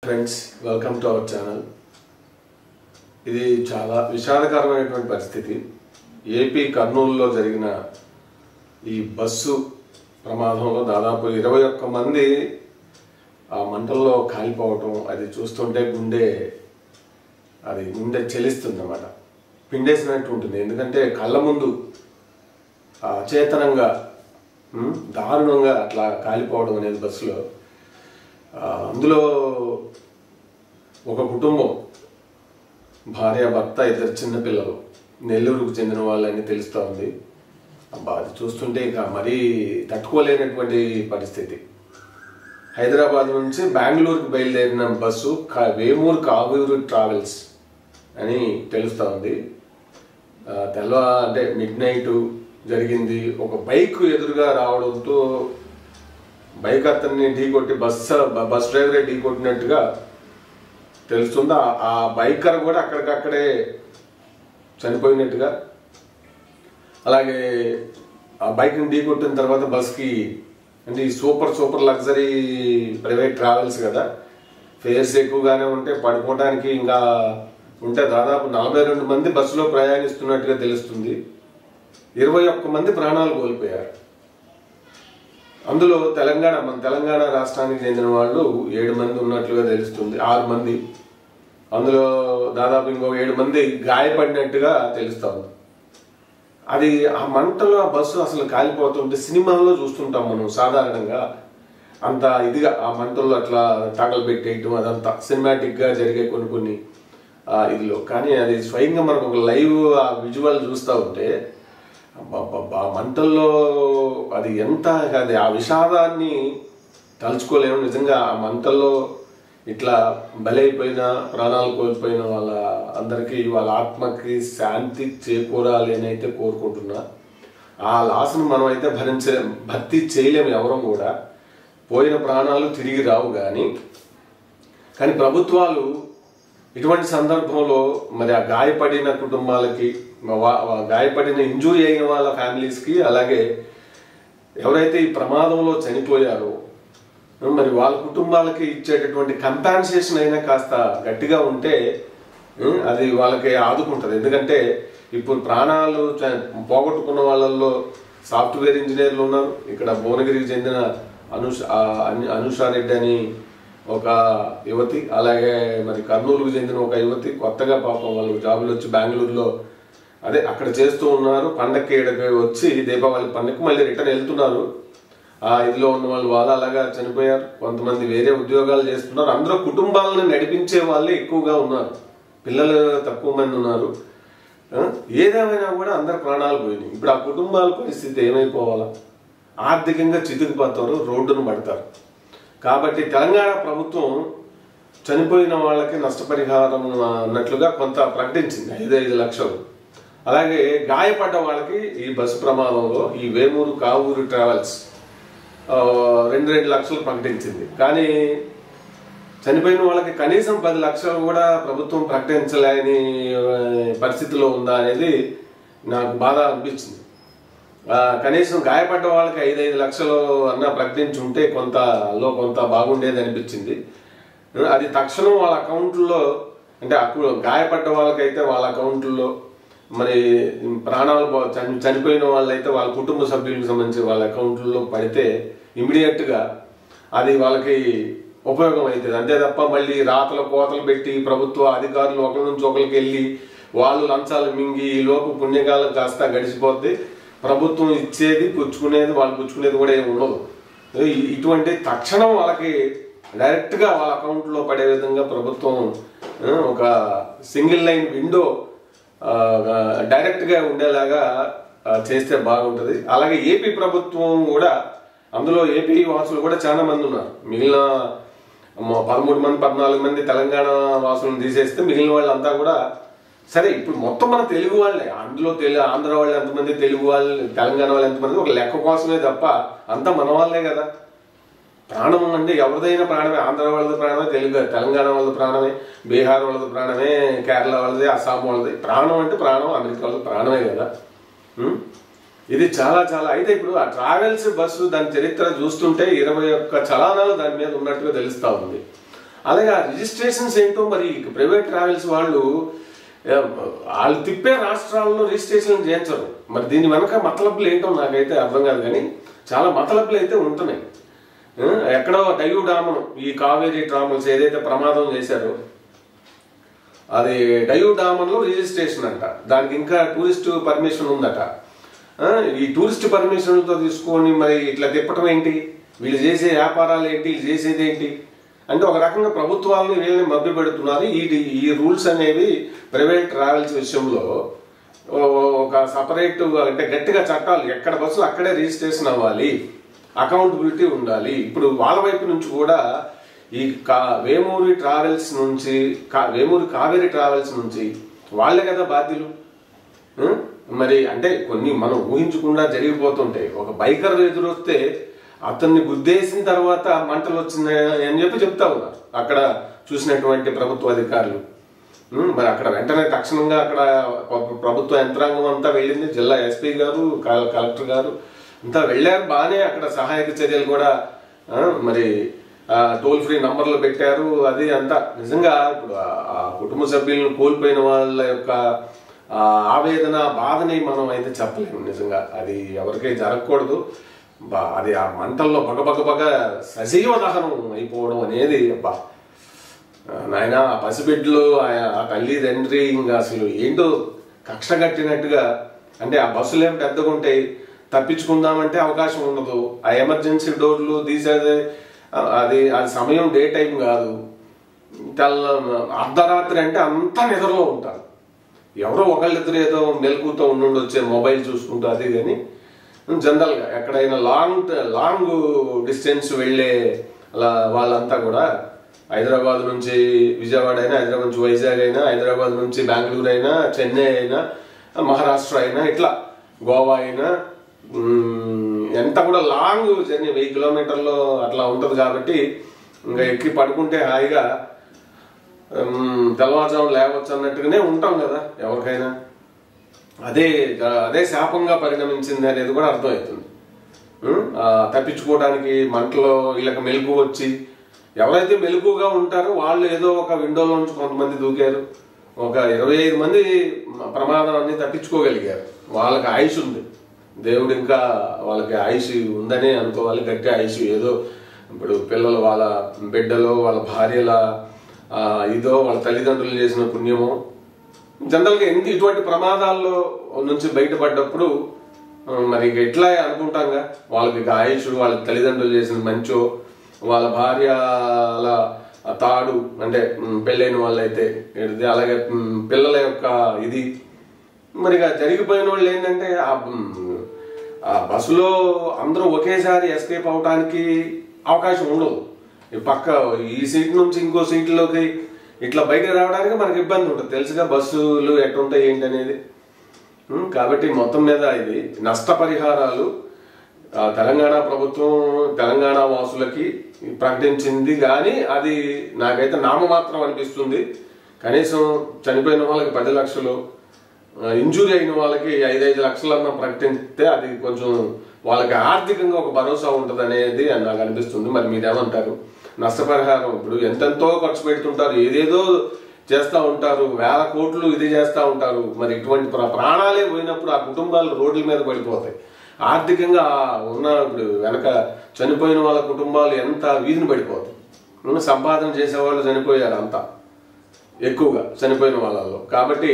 Friends, welcome to our channel. ఇది చాలా విషాదకరమైనటువంటి పరిస్థితి. ఏపీ కర్నూలులో జరిగిన ఈ బస్సు ప్రమాదంలో దాదాపు 21 మంది ఆ మంటల్లో కాలిపోవటం, అది చూస్తుంటే గుండె చెలిస్తుంది అన్నమాట. పిండేసినట్టు ఉంటుంది. ఎందుకంటే కళ్ళ ముందు అచేతనంగా దారుణంగా అట్లా కాలిపోవడం అనేది బస్సులో. అందులో ఒక కుటుంబం, భార్య భర్త, 2 చిన్నపిల్లలు, నెల్లూరుకు చెందిన వాళ్ళని తెలుస్తూ ఉంది. అది చూస్తుంటే ఇక మరీ తట్టుకోలేనటువంటి పరిస్థితి. హైదరాబాద్ నుంచి బెంగళూరుకు బయలుదేరిన బస్సు వేమూరు కావూరు ట్రావెల్స్ అని తెలుస్తూ ఉంది. అంటే మిడ్ నైట్ జరిగింది. ఒక బైక్ ఎదురుగా రావడంతో బైక్ అతన్ని ఢీకొట్టి బస్ డ్రైవరే ఢీకొట్టినట్టుగా తెలుస్తుంది. ఆ బైకర్ కూడా అక్కడికక్కడే చనిపోయినట్టుగా. అలాగే ఆ బైక్ని ఢీకొట్టిన తర్వాత బస్కి, అంటే ఈ సూపర్ లగ్జరీ ప్రైవేట్ ట్రావెల్స్ కదా, ఫేర్స్ ఎక్కువగానే ఉంటే పడుకోవడానికి ఇంకా ఉంటే దాదాపు 42 మంది బస్సులో ప్రయాణిస్తున్నట్టుగా తెలుస్తుంది. 21 మంది ప్రాణాలు కోల్పోయారు. అందులో మన తెలంగాణ రాష్ట్రానికి చెందిన వాళ్ళు 7 మంది ఉన్నట్లుగా తెలుస్తుంది. 6 మంది, అందులో దాదాపు ఇంకో 7 మంది గాయపడినట్టుగా తెలుస్తుంది. అది ఆ మంటలో ఆ బస్సు అసలు కాలిపోతుంటే సినిమాల్లో చూస్తుంటాం మనం సాధారణంగా. అంత ఇదిగా ఆ మంటల్లో అట్లా తగలబెట్టేయటం, అదంతా సినిమాటిక్గా జరిగే కొన్ని ఇదిలో. కానీ అది స్వయంగా మనకు ఒక లైవ్ ఆ విజువల్ చూస్తూ ఉంటే మంటల్లో అది ఎంత, అది ఆ విషాదాన్ని తలుచుకోలేము. నిజంగా ఆ మంటల్లో ఇట్లా బలైపోయిన, ప్రాణాలు కోల్పోయిన వాళ్ళ అందరికీ, వాళ్ళ ఆత్మకి శాంతి చేకూరాలి అని అయితే కోరుకుంటున్నా. ఆ లాస్ను మనం అయితే భర్తీ చేయలేము ఎవరం కూడా. పోయిన ప్రాణాలు తిరిగి రావు. కానీ ప్రభుత్వాలు ఇటువంటి సందర్భంలో మరి ఆ గాయపడిన కుటుంబాలకి, గాయపడిన ఇంజూరీ అయిన వాళ్ళ ఫ్యామిలీస్కి, అలాగే ఎవరైతే ఈ ప్రమాదంలో చనిపోయారో మరి వాళ్ళ కుటుంబాలకి ఇచ్చేటటువంటి కంపెన్సేషన్ అయినా కాస్త గట్టిగా ఉంటే అది వాళ్ళకి ఆదుకుంటుంది. ఎందుకంటే ఇప్పుడు ప్రాణాలు పోగొట్టుకున్న వాళ్ళల్లో సాఫ్ట్వేర్ ఇంజనీర్లు ఉన్నారు. ఇక్కడ భువనగిరికి చెందిన అనుషారెడ్డి అని ఒక యువతి, అలాగే మరి కర్నూలుకు చెందిన ఒక యువతి, కొత్తగా పాపం వాళ్ళు జాబులు వచ్చి బెంగళూరులో అక్కడ చేస్తూ ఉన్నారు. పండక్కి వచ్చి దీపావళి పండగకి మళ్ళీ రిటర్న్ వెళ్తున్నారు. ఇదిలో ఉన్న వాళ్ళు అలాగా చనిపోయారు. కొంతమంది వేరే ఉద్యోగాలు చేస్తున్నారు. అందరూ కుటుంబాలను నడిపించే వాళ్ళే ఎక్కువగా ఉన్నారు, పిల్లలు తక్కువ మంది ఉన్నారు. ఏదేమైనా కూడా అందరు ప్రాణాలు పోయినాయి. ఇప్పుడు ఆ కుటుంబాల పరిస్థితి ఏమైపోవాలా? ఆర్థికంగా చితికిపోతారు, రోడ్డును పడతారు. కాబట్టి తెలంగాణ ప్రభుత్వం చనిపోయిన వాళ్ళకి నష్టపరిహారం అన్నట్లుగా కొంత ప్రకటించింది, 5 లక్షలు. అలాగే గాయపడ్డ వాళ్ళకి ఈ బస్సు ప్రమాదంలో ఈ వేమూరు కావూరు ట్రావెల్స్ 2 లక్షలు ప్రకటించింది. కానీ చనిపోయిన వాళ్ళకి కనీసం 10 లక్షలు కూడా ప్రభుత్వం ప్రకటించలేని పరిస్థితిలో ఉందా అనేది నాకు బాధ అనిపించింది. కనీసం గాయపడ్డ వాళ్ళకి 5 లక్షలు అన్నా ప్రకటించి ఉంటే కొంత బాగుండేది అనిపించింది. అది తక్షణం వాళ్ళ అకౌంట్లో, అంటే గాయపడ్డ వాళ్ళకైతే వాళ్ళ అకౌంట్లో, మరి ప్రాణాలు చనిపోయిన వాళ్ళైతే వాళ్ళ కుటుంబ సభ్యులకు సంబంధించి వాళ్ళ అకౌంట్లో పడితే ఇమీడియట్గా అది వాళ్ళకి ఉపయోగం అవుతుంది. అంతే తప్ప మళ్ళీ రాతలు కోతలు పెట్టి ప్రభుత్వ అధికారులు ఒకరి నుంచి ఒకరికి వెళ్ళి వాళ్ళు లంచాలు మింగి ఈ లోపు పుణ్యకాలం కాస్త గడిచిపోద్ది. ప్రభుత్వం ఇచ్చేది పుచ్చుకునేది, వాళ్ళు పుచ్చుకునేది కూడా ఏమి ఉండదు. ఇటువంటి తక్షణం వాళ్ళకి డైరెక్ట్గా వాళ్ళ అకౌంట్లో పడే విధంగా ప్రభుత్వం ఒక సింగిల్ లైన్ విండో డైరెక్ట్గా ఉండేలాగా చేస్తే బాగుంటుంది. అలాగే ఏపీ ప్రభుత్వం కూడా, అందులో ఏపీ వాసులు కూడా చాలా మంది ఉన్నారు. మిగిలిన 13 మంది 14 మంది తెలంగాణ వాసులను తీసేస్తే మిగిలిన వాళ్ళంతా కూడా సరే. ఇప్పుడు మొత్తం మన తెలుగు వాళ్ళే, అందులో ఆంధ్ర వాళ్ళు ఎంతమంది, తెలుగు వాళ్ళు, తెలంగాణ వాళ్ళు ఎంతమంది, ఒక లెక్క కోసమే తప్ప అంతా మన వాళ్ళే కదా. ప్రాణం అంటే ఎవరిదైనా ప్రాణమే. ఆంధ్ర వాళ్ళది ప్రాణమే, తెలంగాణ వాళ్ళది ప్రాణమే, బీహార్ వాళ్ళది ప్రాణమే, కేరళ వాళ్ళది, అస్సాం వాళ్ళది. ప్రాణం అంటే ప్రాణం, అమెరికా వాళ్ళది ప్రాణమే కదా. ఇది చాలా అయితే ఇప్పుడు ఆ ట్రావెల్స్ బస్సు దాని చరిత్ర చూస్తుంటే 21 చలానాలు దాని మీద ఉన్నట్టుగా తెలుస్తూ ఉంది. అలాగే ఆ రిజిస్ట్రేషన్స్ ఏంటో మరి ప్రైవేట్ ట్రావెల్స్ వాళ్ళు తిప్పే రాష్ట్రాల్లో రిజిస్ట్రేషన్ చేయించరు. మరి దీని వెనక మతలబులు ఏంటో నాకైతే అర్థం కాదు, కానీ చాలా మతలబులు అయితే ఉంటున్నాయి. ఎక్కడో డయ్యూ డామను ఈ కావేరీ ట్రావెల్స్ ఏదైతే ప్రమాదం చేశారో అది డయ్యూ డామన్లో రిజిస్ట్రేషన్ అంట, దానికి ఇంకా టూరిస్ట్ పర్మిషన్ ఉందట. ఈ టూరిస్ట్ పర్మిషన్లతో తీసుకొని మరి ఇట్లా తిప్పటం ఏంటి, వీళ్ళు చేసే వ్యాపారాలు ఏంటి, వీళ్ళు చేసేది ఏంటి అంటే ఒక రకంగా ప్రభుత్వాలను వీళ్ళని మభ్య పెడుతున్నారు. ఈ రూల్స్ అనేవి ప్రైవేట్ ట్రావెల్స్ విషయంలో ఒక సపరేట్ అంటే గట్టిగా చట్టాలు, ఎక్కడ బస్సులు అక్కడే రిజిస్ట్రేషన్ అవ్వాలి, అకౌంటబిలిటీ ఉండాలి. ఇప్పుడు వాళ్ళ వైపు నుంచి కూడా ఈ వేమూరి ట్రావెల్స్ నుంచి వేమూరి కావేరీ ట్రావెల్స్ నుంచి వాళ్ళే కదా బాధ్యులు. మరి అంటే కొన్ని మనం ఊహించకుండా జరిగిపోతుంటాయి. ఒక బైకర్ ఎదురొస్తే అతన్ని గుద్దేసిన తర్వాత మంటలు వచ్చినాయి అని చెప్తా ఉన్నారు అక్కడ చూసినటువంటి ప్రభుత్వ అధికారులు. మరి అక్కడ వెంటనే తక్షణంగా అక్కడ ప్రభుత్వ యంత్రాంగం అంతా వెళ్ళింది, జిల్లా ఎస్పీ గారు కలెక్టర్ గారు అంతా వెళ్ళారు, బాగానే అక్కడ సహాయక చర్యలు కూడా మరి టోల్ ఫ్రీ నంబర్లు పెట్టారు. అది అంతా నిజంగా ఇప్పుడు ఆ కుటుంబ సభ్యులను కోల్పోయిన వాళ్ళ యొక్క ఆవేదన బాధని మనం అయితే చెప్పలేము. నిజంగా అది ఎవరికీ జరగకూడదు. అది ఆ మంటల్లో బగ సజీవ దహనం అయిపోవడం అనేది నాయన ఆ పసిబిడ్డలు ఆ తల్లి తండ్రి ఇంకా అసలు ఏంటో కక్ష కట్టినట్టుగా. అంటే ఆ బస్సులు ఏం పెద్దగా ఉంటాయి, తప్పించుకుందామంటే అవకాశం ఉండదు. ఆ ఎమర్జెన్సీ డోర్లు తీసేది అది సమయం డే టైం కాదు, అర్ధరాత్రి అంటే అంతా నిద్రలో ఉంటారు. ఎవరో ఒకళ్ళిద్దరు ఏదో మెలకుతో వచ్చే మొబైల్ చూసుకుంటూ అది. కానీ జనరల్గా ఎక్కడైనా లాంగ్ డిస్టెన్స్ వెళ్ళే వాళ్ళంతా కూడా హైదరాబాద్ నుంచి విజయవాడ అయినా, హైదరాబాద్ నుంచి వైజాగ్ అయినా, హైదరాబాద్ నుంచి బెంగళూరు అయినా, చెన్నై అయినా, మహారాష్ట్ర అయినా, ఇట్లా గోవా అయినా ఎంత కూడా లాంగ్ జర్నీ 1000 కిలోమీటర్లు అట్లా ఉంటుంది. కాబట్టి ఇంకా ఎక్కి పడుకుంటే హాయిగా తెల్లవారుజాము లేవచ్చు అన్నట్టుగానే ఉంటాం కదా ఎవరికైనా. అదే శాపంగా పరిణమించింది అనేది కూడా అర్థమవుతుంది. తప్పించుకోవడానికి మంటలో వీళ్ళకి మెలుగు వచ్చి ఎవరైతే మెలుగుగా ఉంటారో వాళ్ళు ఏదో ఒక విండోలో నుంచి కొంతమంది దూకారు, ఒక 25 మంది ప్రమాదాన్ని తప్పించుకోగలిగారు. వాళ్ళకి ఆయుష్ ఉంది, దేవుడు ఇంకా వాళ్ళకి ఆయుష్ ఉందనే అనుకోవాలి, గట్టి ఆయుష్. ఏదో ఇప్పుడు పిల్లలు వాళ్ళ బిడ్డలో వాళ్ళ భార్యల ఇదో వాళ్ళ తల్లిదండ్రులు చేసిన పుణ్యమో. జనరల్గా ఇటువంటి ప్రమాదాల్లో నుంచి బయటపడ్డప్పుడు మరి ఎట్లా అనుకుంటాంగా వాళ్ళకి ఆయుష్, వాళ్ళ తల్లిదండ్రులు చేసిన మంచో, వాళ్ళ భార్యల తాడు అంటే పెళ్ళైన వాళ్ళైతే అలాగే పిల్లల యొక్క ఇది. మరిగా జరిగిపోయిన వాళ్ళు ఏంటంటే ఆ బస్సులో అందరూ ఒకేసారి ఎస్కేప్ అవడానికి అవకాశం ఉండదు. ఈ సీట్ నుంచి ఇంకో సీట్లోకి ఇట్లా బయటకు రావడానికి మనకి ఇబ్బంది ఉంటుంది. తెలుసుగా బస్సులు ఎట్లుంటాయి ఏంటి అనేది. కాబట్టి మొత్తం మీద ఇది నష్టపరిహారాలు తెలంగాణ ప్రభుత్వం తెలంగాణ వాసులకి ప్రకటించింది, కానీ అది నాకైతే నామమాత్రం అనిపిస్తుంది. కనీసం చనిపోయిన వాళ్ళకి 10 లక్షలు, ఇంజూరీ అయిన వాళ్ళకి 5 లక్షలన్నా ప్రకటిస్తే అది కొంచెం వాళ్ళకి ఆర్థికంగా ఒక భరోసా ఉంటుంది అనేది నాకు అనిపిస్తుంది. మరి మీరేమంటారు? నష్టపరిహారం ఇప్పుడు ఎంతెంతో ఖర్చు పెడుతుంటారు, ఏదేదో చేస్తూ ఉంటారు, 1000 కోట్లు ఇది చేస్తూ ఉంటారు. మరి ఇటువంటి ప్రాణాలే పోయినప్పుడు ఆ కుటుంబాలు రోడ్ల మీద పడిపోతాయి. ఆర్థికంగా ఇప్పుడు వెనక చనిపోయిన వాళ్ళ కుటుంబాలు ఎంత వీధిని పడిపోతాయి. సంపాదన చేసేవాళ్ళు చనిపోయారు అంతా ఎక్కువగా చనిపోయిన వాళ్ళలో. కాబట్టి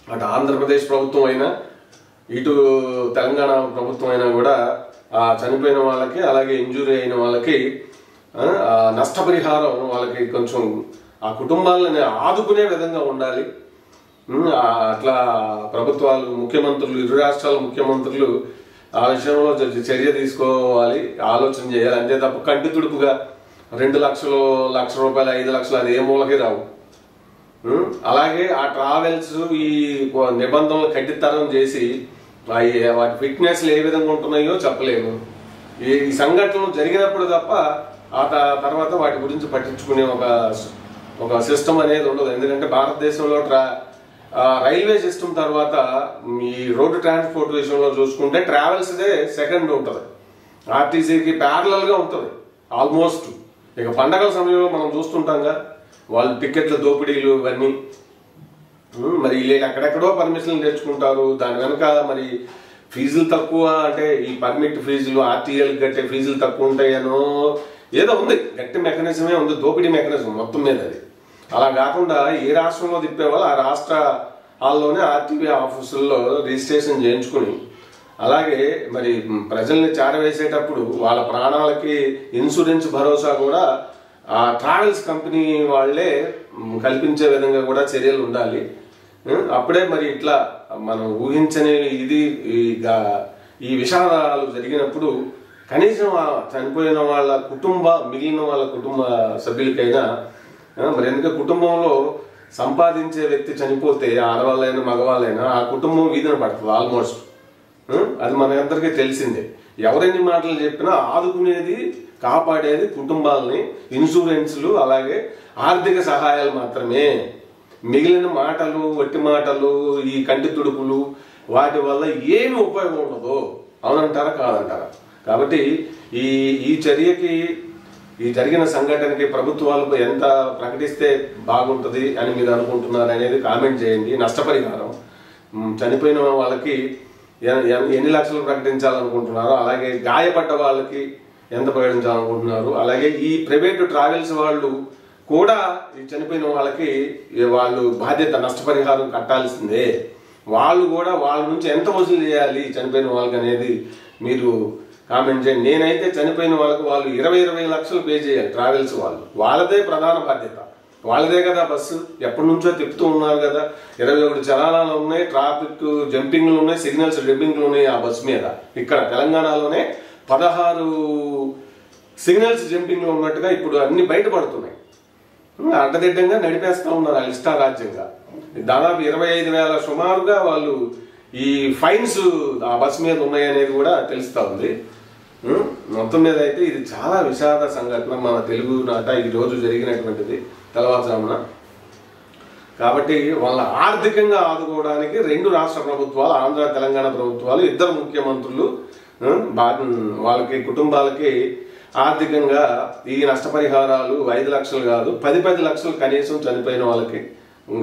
అటు ఆంధ్రప్రదేశ్ ప్రభుత్వం అయినా ఇటు తెలంగాణ ప్రభుత్వం అయినా కూడా ఆ చనిపోయిన వాళ్ళకి అలాగే ఇంజూరీ అయిన వాళ్ళకి నష్టపరిహారం వాళ్ళకి కొంచెం ఆ కుటుంబాలని ఆదుకునే విధంగా ఉండాలి. అట్లా ప్రభుత్వాలు, ముఖ్యమంత్రులు, ఇరు రాష్ట్రాల ముఖ్యమంత్రులు ఆ విషయంలో చర్య తీసుకోవాలి, ఆలోచన చేయాలి. అంతే తప్ప కంటి తుడుపుగా 2 లక్షలు, ₹1,00,000, 5 లక్షలు అది ఏ మూలకి రావు. అలాగే ఆ ట్రావెల్స్ ఈ నిబంధనలు కఠినతరం చేసి వాటి ఫిట్నెస్లు ఏ విధంగా ఉంటున్నాయో చెప్పలేము. ఈ సంఘటనలు జరిగినప్పుడు తప్ప ఆ తర్వాత వాటి గురించి పట్టించుకునే ఒక సిస్టమ్ అనేది ఉండదు. ఎందుకంటే భారతదేశంలో రైల్వే సిస్టమ్ తర్వాత ఈ రోడ్డు ట్రాన్స్పోర్ట్ విషయంలో చూసుకుంటే ట్రావెల్స్దే సెకండ్ ఉంటుంది, ఆర్టీసీకి ప్యారలల్గా ఉంటుంది ఆల్మోస్ట్. ఇక పండగల సమయంలో మనం చూస్తుంటాంగా వాళ్ళు టికెట్ల దోపిడీలు ఇవన్నీ. మరి వీళ్ళు ఎక్కడెక్కడో పర్మిషన్లు తెచ్చుకుంటారు. దాని వెనక మరి ఫీజులు తక్కువ, అంటే ఈ పర్మిట్ ఫీజులు ఆర్టీఎల్ కట్టే ఫీజులు తక్కువ ఉంటాయనో ఏదో ఉంది, గట్టి మెకానిజమే ఉంది, దోపిడీ మెకానిజం మొత్తం మీద. అది అలా కాకుండా ఏ రాష్ట్రంలో తిప్పేవాళ్ళు ఆ రాష్ట్ర హాల్లోనే ఆర్టీవీ ఆఫీసుల్లో రిజిస్ట్రేషన్ చేయించుకుని, అలాగే మరి ప్రజల్ని చేరవేసేటప్పుడు వాళ్ళ ప్రాణాలకి ఇన్సూరెన్స్ భరోసా కూడా ఆ ట్రావెల్స్ కంపెనీ వాళ్లే కల్పించే విధంగా కూడా చర్యలు ఉండాలి. అప్పుడే మరి ఇట్లా మనం ఊహించని ఈ విషాదాలు జరిగినప్పుడు కనీసం చనిపోయిన వాళ్ళ మిగిలిన వాళ్ళ కుటుంబ సభ్యులకైనా మరి ఎందుకంటే కుటుంబంలో సంపాదించే వ్యక్తి చనిపోతే ఆడవాళ్ళైనా మగవాళ్ళైనా ఆ కుటుంబం వీధిన పడుతుంది ఆల్మోస్ట్. అది మన అందరికీ తెలిసిందే. ఎవరెన్ని మాటలు చెప్పినా ఆదుకునేది కాపాడేది కుటుంబాలని ఇన్సూరెన్స్లు అలాగే ఆర్థిక సహాయాలు మాత్రమే. మిగిలిన మాటలు వట్టి మాటలు ఈ కంటి తుడుపులు వాటి వల్ల ఏమి ఉపయోగం ఉండదు. అవునంటారా కాదంటారా? కాబట్టి ఈ చర్యకి ఈ జరిగిన సంఘటనకి ప్రభుత్వాలకు ఎంత ప్రకటిస్తే బాగుంటుంది అని మీరు అనుకుంటున్నారు అనేది కామెంట్ చేయండి. నష్టపరిహారం చనిపోయిన వాళ్ళకి ఎన్ని లక్షలు ప్రకటించాలనుకుంటున్నారు, అలాగే గాయపడ్డ వాళ్ళకి ఎంత ప్రకటించాలనుకుంటున్నారు, అలాగే ఈ ప్రైవేటు ట్రావెల్స్ వాళ్ళు కూడా ఈ చనిపోయిన వాళ్ళకి వాళ్ళు బాధ్యత నష్టపరిహారం కట్టాల్సిందే. వాళ్ళు కూడా వాళ్ళ నుంచి ఎంత వసూలు చేయాలి చనిపోయిన వాళ్ళకి అనేది మీరు కామెంట్ చేయండి. నేనైతే చనిపోయిన వాళ్ళకి వాళ్ళు 20 లక్షలు పే చేయాలి ట్రావెల్స్ వాళ్ళు. వాళ్ళదే ప్రధాన బాధ్యత, వాళ్ళదే కదా బస్సు, ఎప్పటి నుంచో తిప్పుతూ ఉన్నారు కదా. 21 చలానాలు ఉన్నాయి, ట్రాఫిక్ జంపింగ్లు ఉన్నాయి, సిగ్నల్స్ జంపింగ్లు ఉన్నాయి ఆ బస్సు మీద. ఇక్కడ తెలంగాణలోనే 16 సిగ్నల్స్ జంపింగ్లు ఉన్నట్టుగా ఇప్పుడు అన్ని బయటపడుతున్నాయి. అడ్డదిడ్డంగా నడిపేస్తా ఉన్నారు ఇష్టారాజ్యంగా. దాదాపు 25,000 సుమారుగా వాళ్ళు ఈ ఫైన్స్ ఆ బస్సు మీద ఉన్నాయనేది కూడా తెలుస్తా ఉంది. మొత్తం మీద అయితే ఇది చాలా విషాద సంఘటన మన తెలుగు నాట ఈ రోజు జరిగినటువంటిది తెల్లవారుజామున. కాబట్టి వాళ్ళ ఆర్థికంగా ఆదుకోవడానికి 2 రాష్ట్ర ప్రభుత్వాలు, ఆంధ్ర తెలంగాణ ప్రభుత్వాలు, 2 ముఖ్యమంత్రులు వాళ్ళకి కుటుంబాలకి ఆర్థికంగా ఈ నష్టపరిహారాలు 5 లక్షలు కాదు 10 లక్షలు కనీసం చనిపోయిన వాళ్ళకి,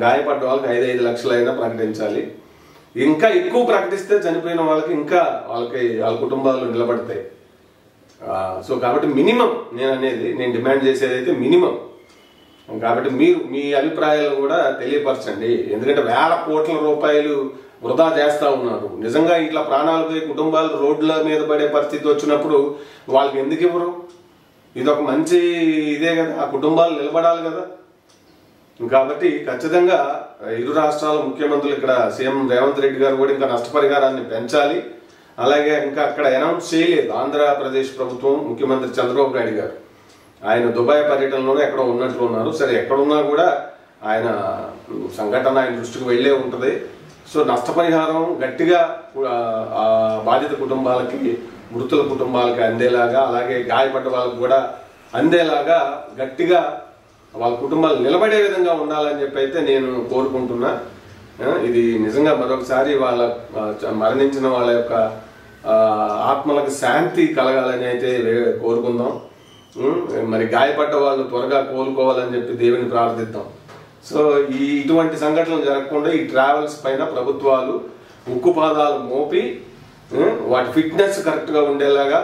గాయపడ్డ వాళ్ళకి 5 లక్షలైనా ప్రకటించాలి. ఇంకా ఎక్కువ ప్రకటిస్తే చనిపోయిన వాళ్ళకి ఇంకా వాళ్ళ కుటుంబాలు నిలబడతాయి. సో కాబట్టి మినిమం నేను డిమాండ్ చేసేది అయితే మినిమం. కాబట్టి మీరు మీ అభిప్రాయాలు కూడా తెలియపరచండి. ఎందుకంటే వేల కోట్ల రూపాయలు వృధా చేస్తా ఉన్నారు. నిజంగా ఇట్లా ప్రాణాలపై కుటుంబాలు రోడ్ల మీద పడే పరిస్థితి వచ్చినప్పుడు వాళ్ళకి ఎందుకు ఇవ్వరు? ఇది ఒక మంచి ఇదే కదా, ఆ కుటుంబాలు నిలబడాలి కదా. కాబట్టి ఖచ్చితంగా 2 రాష్ట్రాల ముఖ్యమంత్రులు, ఇక్కడ సీఎం రేవంత్ రెడ్డి గారు కూడా ఇంకా నష్టపరిహారాన్ని పెంచాలి. అలాగే ఇంకా అక్కడ అనౌన్స్ చేయలేదు ఆంధ్రప్రదేశ్ ప్రభుత్వం, ముఖ్యమంత్రి చంద్రబాబు నాయుడు గారు. ఆయన దుబాయ్ పర్యటనలోనే ఎక్కడో ఉన్నట్లు ఉన్నారు. సరే, ఎక్కడున్నా కూడా ఆయన సంఘటన ఆయన దృష్టికి వెళ్లే ఉంటుంది. సో నష్టపరిహారం గట్టిగా బాధిత కుటుంబాలకి, మృతుల కుటుంబాలకి అందేలాగా, అలాగే గాయపడ్డ వాళ్ళకి కూడా అందేలాగా గట్టిగా వాళ్ళ కుటుంబాలు నిలబడే విధంగా ఉండాలని చెప్పి అయితే నేను కోరుకుంటున్నా. ఇది నిజంగా మరొకసారి వాళ్ళ మరణించిన వాళ్ళ యొక్క ఆత్మలకు శాంతి కలగాలని అయితే కోరుకుందాం. మరి గాయపడ్డ వాళ్ళు త్వరగా కోలుకోవాలని చెప్పి దేవుని ప్రార్థిద్దాం. సో ఇటువంటి సంఘటనలు జరగకుండా ఈ ట్రావెల్స్ పైన ప్రభుత్వాలు ఉక్కుపాదాలు మోపి వాటి ఫిట్నెస్ కరెక్ట్గా ఉండేలాగా,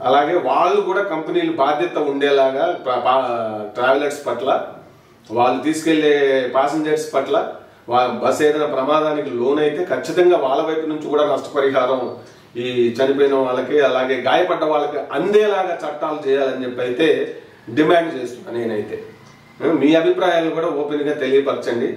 అలాగే వాళ్ళు కూడా కంపెనీలు బాధ్యత ఉండేలాగా ట్రావెలర్స్ పట్ల, వాళ్ళు తీసుకెళ్లే ప్యాసింజర్స్ పట్ల, బస్ ఏదైనా ప్రమాదానికి లోనైతే ఖచ్చితంగా వాళ్ళ వైపు నుంచి కూడా నష్టపరిహారం ఈ చనిపోయిన వాళ్ళకి అలాగే గాయపడ్డ వాళ్ళకి అందేలాగా చట్టాలు చేయాలని చెప్పి అయితే డిమాండ్ చేస్తున్నాను నేనైతే. మీ అభిప్రాయాలను కూడా ఓపెన్గా తెలియపరచండి.